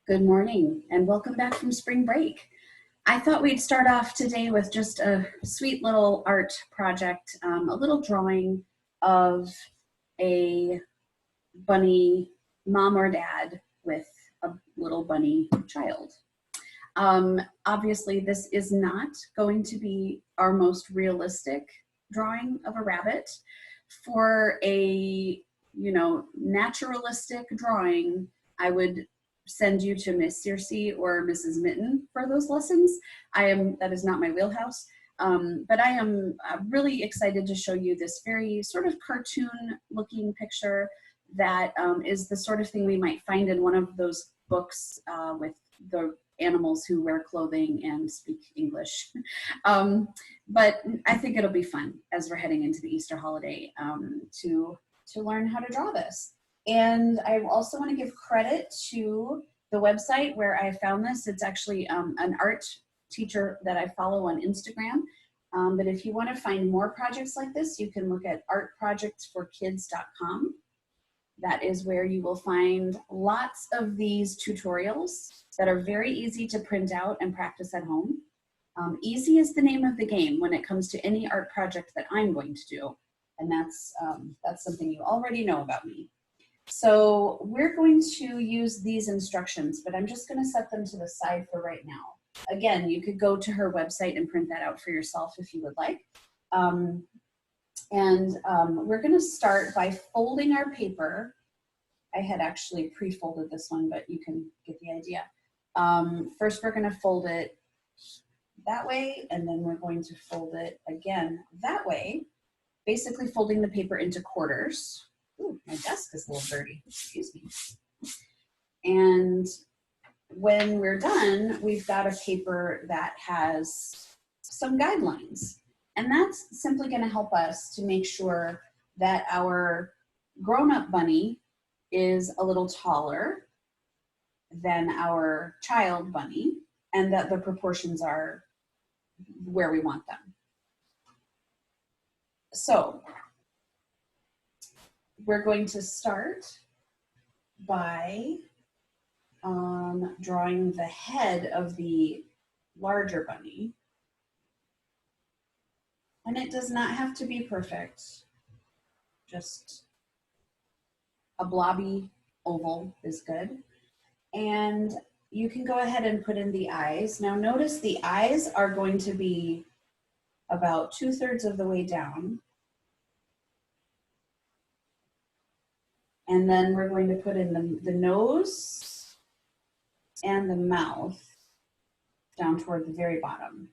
Good morning and welcome back from spring break. I thought we'd start off today with just a sweet little art project, a little drawing of a bunny mom or dad with a little bunny child. Obviously, this is not going to be our most realistic drawing of a rabbit. For a, naturalistic drawing, I would send you to Miss Circe or Mrs. Mitten for those lessons. That is not my wheelhouse. But I am really excited to show you this very sort of cartoon looking picture that is the sort of thing we might find in one of those books with the animals who wear clothing and speak English. But I think it'll be fun as we're heading into the Easter holiday to learn how to draw this. And I also want to give credit to the website where I found this. It's actually an art teacher that I follow on Instagram. But if you want to find more projects like this, you can look at artprojectsforkids.com. That is where you will find lots of these tutorials that are very easy to print out and practice at home. Easy is the name of the game when it comes to any art project that I'm going to do. And that's something you already know about me. So we're going to use these instructions, but I'm just going to set them to the side for right now. Again, you could go to her website and print that out for yourself if you would like. We're going to start by folding our paper. I had actually pre-folded this one, but you can get the idea. First, we're going to fold it that way, and then we're going to fold it again that way, basically folding the paper into quarters. Ooh, my desk is a little dirty, excuse me. And when we're done, we've got a paper that has some guidelines. And that's simply going to help us to make sure that our grown-up bunny is a little taller than our child bunny and that the proportions are where we want them. So we're going to start by drawing the head of the larger bunny. And it does not have to be perfect, just a blobby oval is good. And you can go ahead and put in the eyes. Now notice the eyes are going to be about 2/3 of the way down. And then we're going to put in the nose and the mouth down toward the very bottom.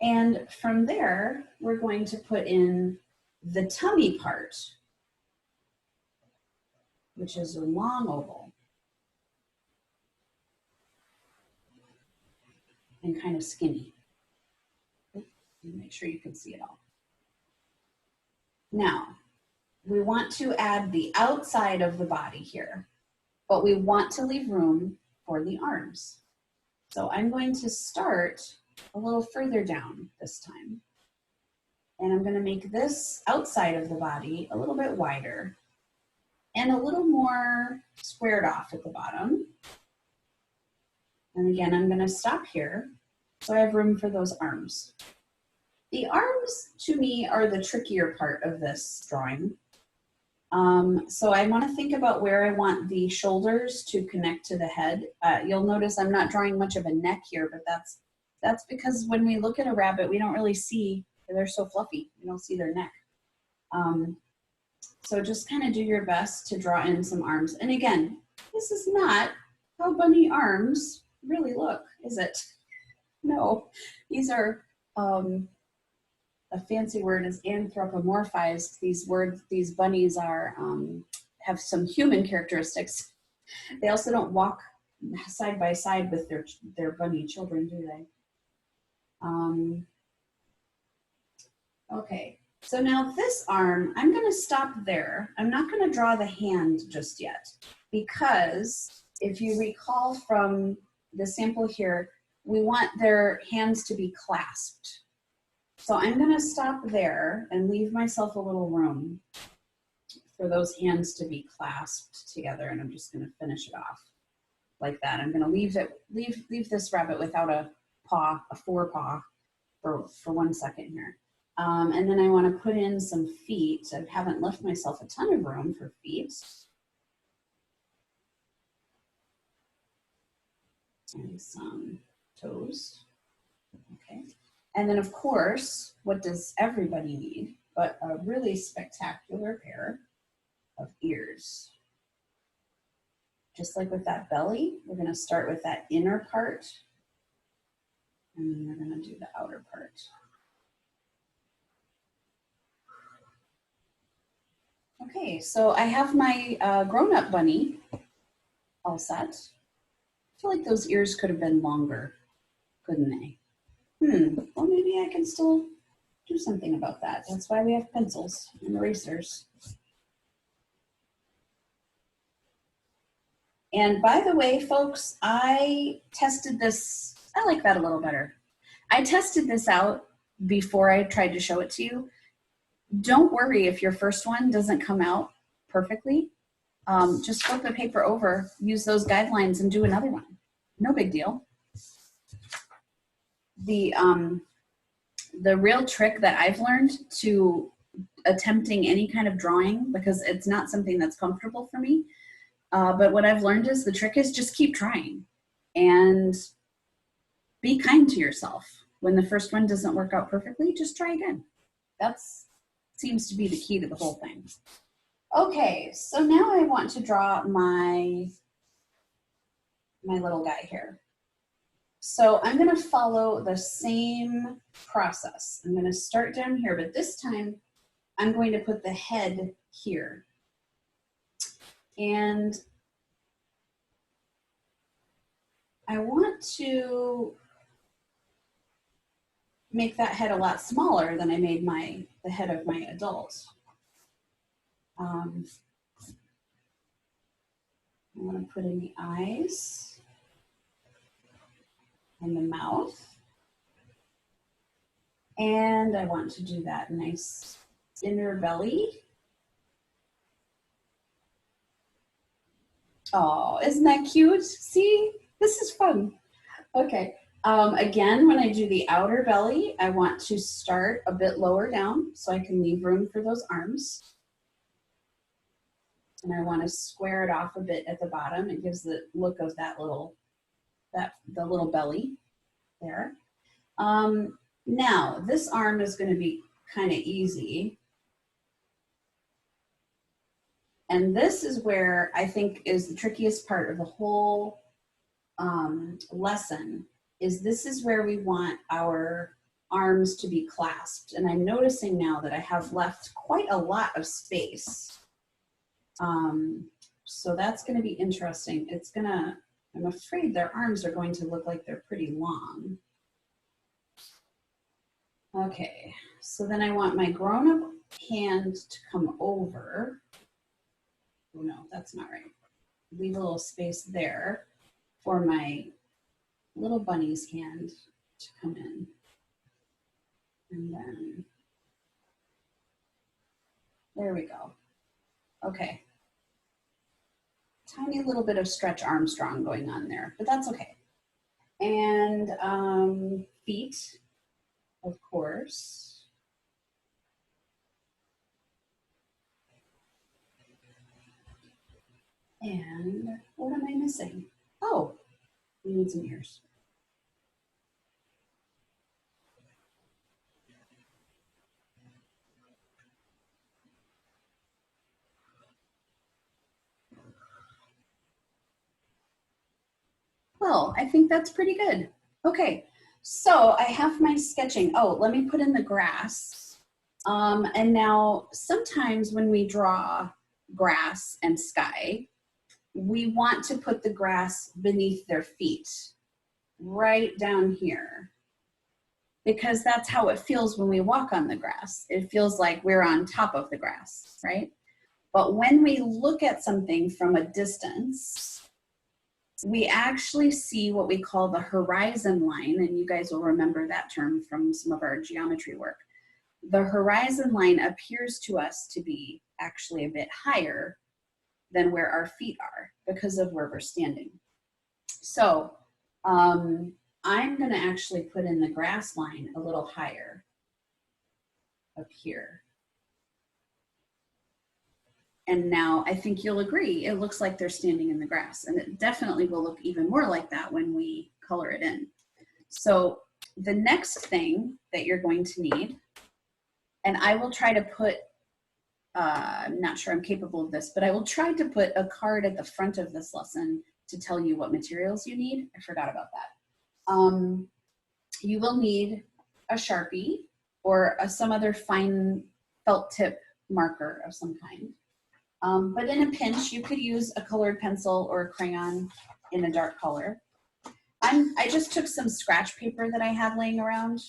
And from there, we're going to put in the tummy part, which is a long oval and kind of skinny. Make sure you can see it all. Now, we want to add the outside of the body here, but we want to leave room for the arms. So I'm going to start a little further down this time. And I'm going to make this outside of the body a little bit wider and a little more squared off at the bottom. And again, I'm going to stop here so I have room for those arms. The arms, to me, are the trickier part of this drawing. So I want to think about where I want the shoulders to connect to the head. You'll notice I'm not drawing much of a neck here, but that's because when we look at a rabbit, we don't really see, they're so fluffy, we don't see their neck. So just kind of do your best to draw in some arms. And again, this is not how bunny arms really look, is it? No, these are, a fancy word is anthropomorphized. These bunnies are, have some human characteristics. They also don't walk side by side with their bunny children, do they? Okay, so now this arm, I'm going to stop there. I'm not going to draw the hand just yet, because if you recall from the sample here, we want their hands to be clasped. So I'm going to stop there and leave myself a little room for those hands to be clasped together, and I'm just going to finish it off like that. I'm going to leave this rabbit without a paw, a forepaw, for 1 second here. And then I want to put in some feet. I haven't left myself a ton of room for feet. And some toes. Okay. And then, of course, what does everybody need but a really spectacular pair of ears? Just like with that belly, we're going to start with that inner part, and then we're going to do the outer part. Okay, so I have my grown-up bunny all set. I feel like those ears could have been longer, couldn't they? Well, maybe I can still do something about that. That's why we have pencils and erasers. And by the way, folks, I tested this. I like that a little better. I tested this out before I tried to show it to you. Don't worry if your first one doesn't come out perfectly. Just flip the paper over, use those guidelines, and do another one. No big deal. The real trick that I've learned to attempting any kind of drawing, because it's not something that's comfortable for me, but what I've learned is the trick is just keep trying and be kind to yourself. When the first one doesn't work out perfectly, just try again. That seems to be the key to the whole thing. Okay, so now I want to draw my little guy here. So I'm going to follow the same process. I'm going to start down here, but this time I'm going to put the head here. And I want to make that head a lot smaller than I made the head of my adult. I want to put in the eyes and the mouth. And I want to do that nice inner belly. Oh, isn't that cute? See, this is fun. Okay. Again, when I do the outer belly, I want to start a bit lower down so I can leave room for those arms. And I want to square it off a bit at the bottom. It gives the look of the little belly there. Now, this arm is going to be kind of easy. And this is where I think is the trickiest part of the whole lesson, is this is where we want our arms to be clasped. And I'm noticing now that I have left quite a lot of space. So that's going to be interesting. I'm afraid their arms are going to look like they're pretty long. Okay, so then I want my grown-up hand to come over. Oh no, that's not right. Leave a little space there for my little bunny's hand to come in. And then, there we go. Okay. Tiny little bit of Stretch Armstrong going on there, but that's okay. And feet, of course. And what am I missing? Oh, we need some ears. Well, I think that's pretty good. Okay, so I have my sketching. Oh, let me put in the grass. And now sometimes when we draw grass and sky, we want to put the grass beneath their feet, right down here, because that's how it feels when we walk on the grass. It feels like we're on top of the grass, right? But when we look at something from a distance, we actually see what we call the horizon line, and you guys will remember that term from some of our geometry work. the horizon line appears to us to be actually a bit higher than where our feet are because of where we're standing. So I'm going to actually put in the grass line a little higher up here. And now I think you'll agree, it looks like they're standing in the grass, and it definitely will look even more like that when we color it in. So the next thing that you're going to need, and I will try to put, I'm not sure I'm capable of this, but I will try to put a card at the front of this lesson to tell you what materials you need. I forgot about that. You will need a Sharpie or some other fine felt tip marker of some kind. But in a pinch, you could use a colored pencil or a crayon in a dark color. I just took some scratch paper that I had laying around,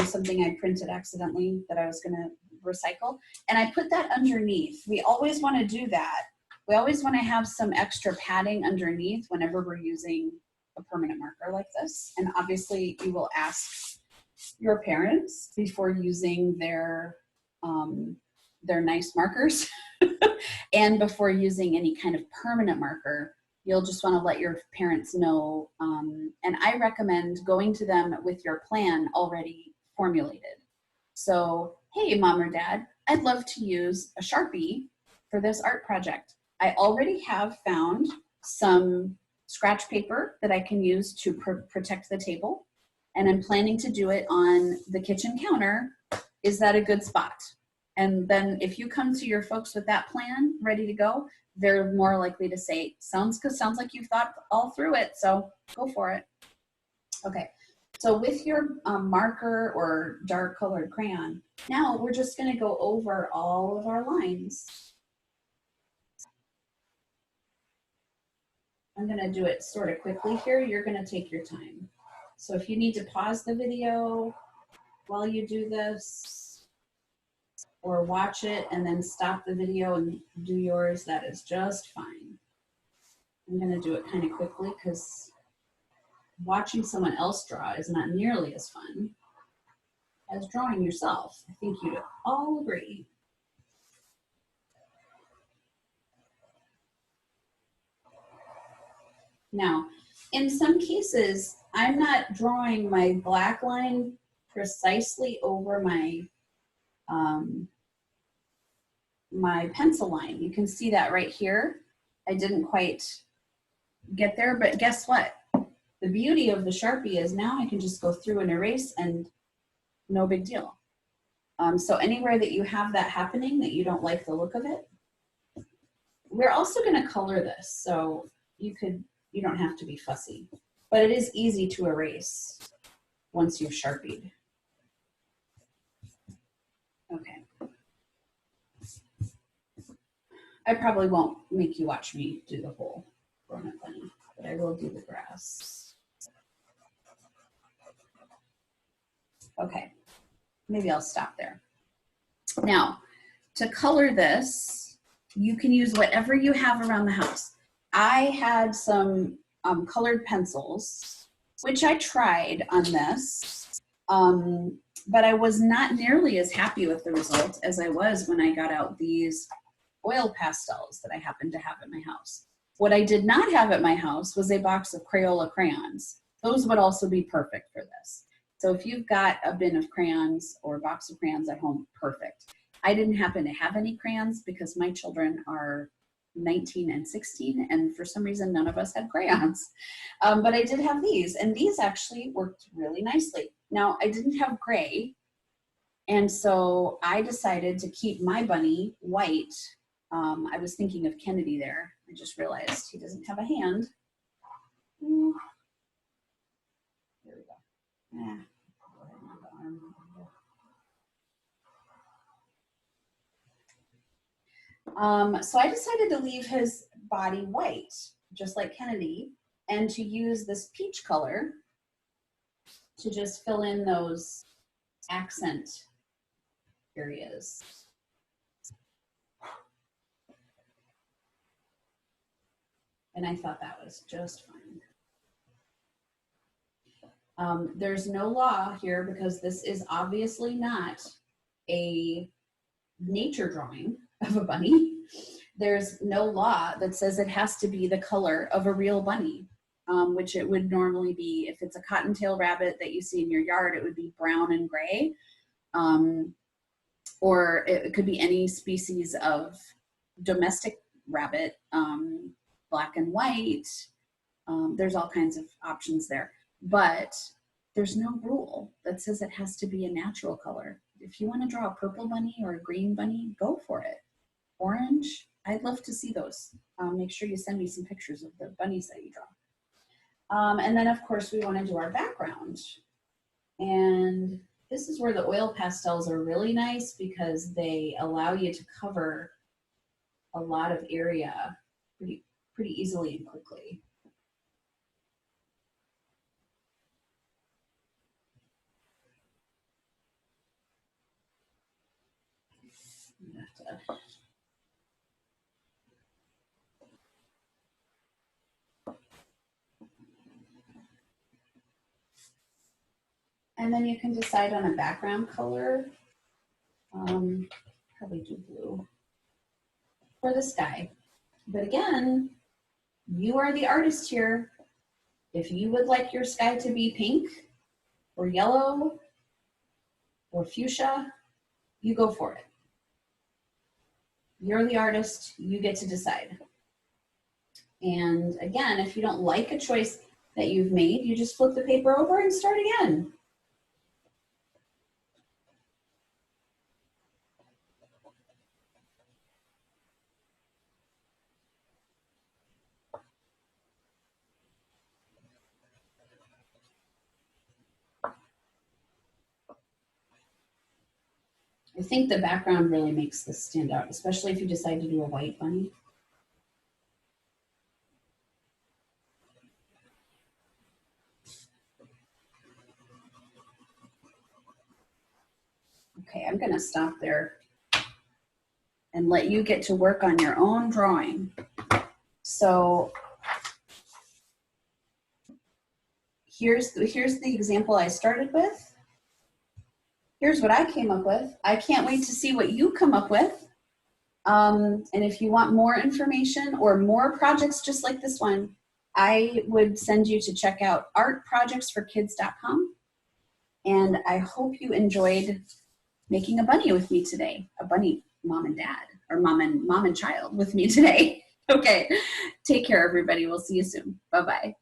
something I printed accidentally that I was gonna recycle, and I put that underneath. We always wanna do that. We always wanna have some extra padding underneath whenever we're using a permanent marker like this. And obviously you will ask your parents before using their nice markers and before using any kind of permanent marker. You'll just want to let your parents know, and I recommend going to them with your plan already formulated. So, hey, mom or dad, I'd love to use a Sharpie for this art project. I already have found some scratch paper that I can use to protect the table, and I'm planning to do it on the kitchen counter. Is that a good spot? And then if you come to your folks with that plan ready to go, they're more likely to say, sounds like you've thought all through it, so go for it. Okay, so with your marker or dark colored crayon, now we're just gonna go over all of our lines. I'm gonna do it sort of quickly here. You're gonna take your time. So if you need to pause the video while you do this, or watch it and then stop the video and do yours, that is just fine. I'm gonna do it kind of quickly because watching someone else draw is not nearly as fun as drawing yourself. I think you'd all agree. Now, in some cases, I'm not drawing my black line precisely over my my pencil line. You can see that right here. I didn't quite get there, but guess what? The beauty of the Sharpie is now I can just go through and erase and no big deal. So anywhere that you have that happening, that you don't like the look of it, we're also gonna color this. So you don't have to be fussy, but it is easy to erase once you've Sharpied. Okay. I probably won't make you watch me do the whole grown-up bunny, but I will do the grass. Okay, maybe I'll stop there. Now, to color this, you can use whatever you have around the house. I had some colored pencils, which I tried on this, but I was not nearly as happy with the result as I was when I got out these oil pastels that I happened to have at my house. What I did not have at my house was a box of Crayola crayons. Those would also be perfect for this. So if you've got a bin of crayons or a box of crayons at home, perfect. I didn't happen to have any crayons because my children are 19 and 16, and for some reason none of us had crayons. But I did have these, and these actually worked really nicely. Now, I didn't have gray, and so I decided to keep my bunny white. I was thinking of Kennedy there. I just realized he doesn't have a hand. There we go. So I decided to leave his body white, just like Kennedy, and to use this peach color to just fill in those accent areas. And I thought that was just fine. There's no law here because this is obviously not a nature drawing of a bunny, there's no law that says it has to be the color of a real bunny, which it would normally be. If it's a cottontail rabbit that you see in your yard, it would be brown and gray. Or it could be any species of domestic rabbit, black and white. There's all kinds of options there, but there's no rule that says it has to be a natural color. If you want to draw a purple bunny or a green bunny, go for it. Orange, I'd love to see those. Make sure you send me some pictures of the bunnies that you draw. And then of course we want to do our background. And this is where the oil pastels are really nice because they allow you to cover a lot of area pretty easily and quickly. And then you can decide on a background color. Probably do blue for the sky. But again, you are the artist here. If you would like your sky to be pink or yellow or fuchsia, you go for it. You're the artist, you get to decide. And again, if you don't like a choice that you've made, you just flip the paper over and start again. I think the background really makes this stand out, especially if you decide to do a white bunny. Okay, I'm gonna stop there and let you get to work on your own drawing. So here's the example I started with. Here's what I came up with. I can't wait to see what you come up with. And if you want more information or more projects just like this one, I would send you to check out artprojectsforkids.com. And I hope you enjoyed making a bunny with me today, a bunny mom and dad, or mom and child with me today. Okay, take care everybody. We'll see you soon. Bye-bye.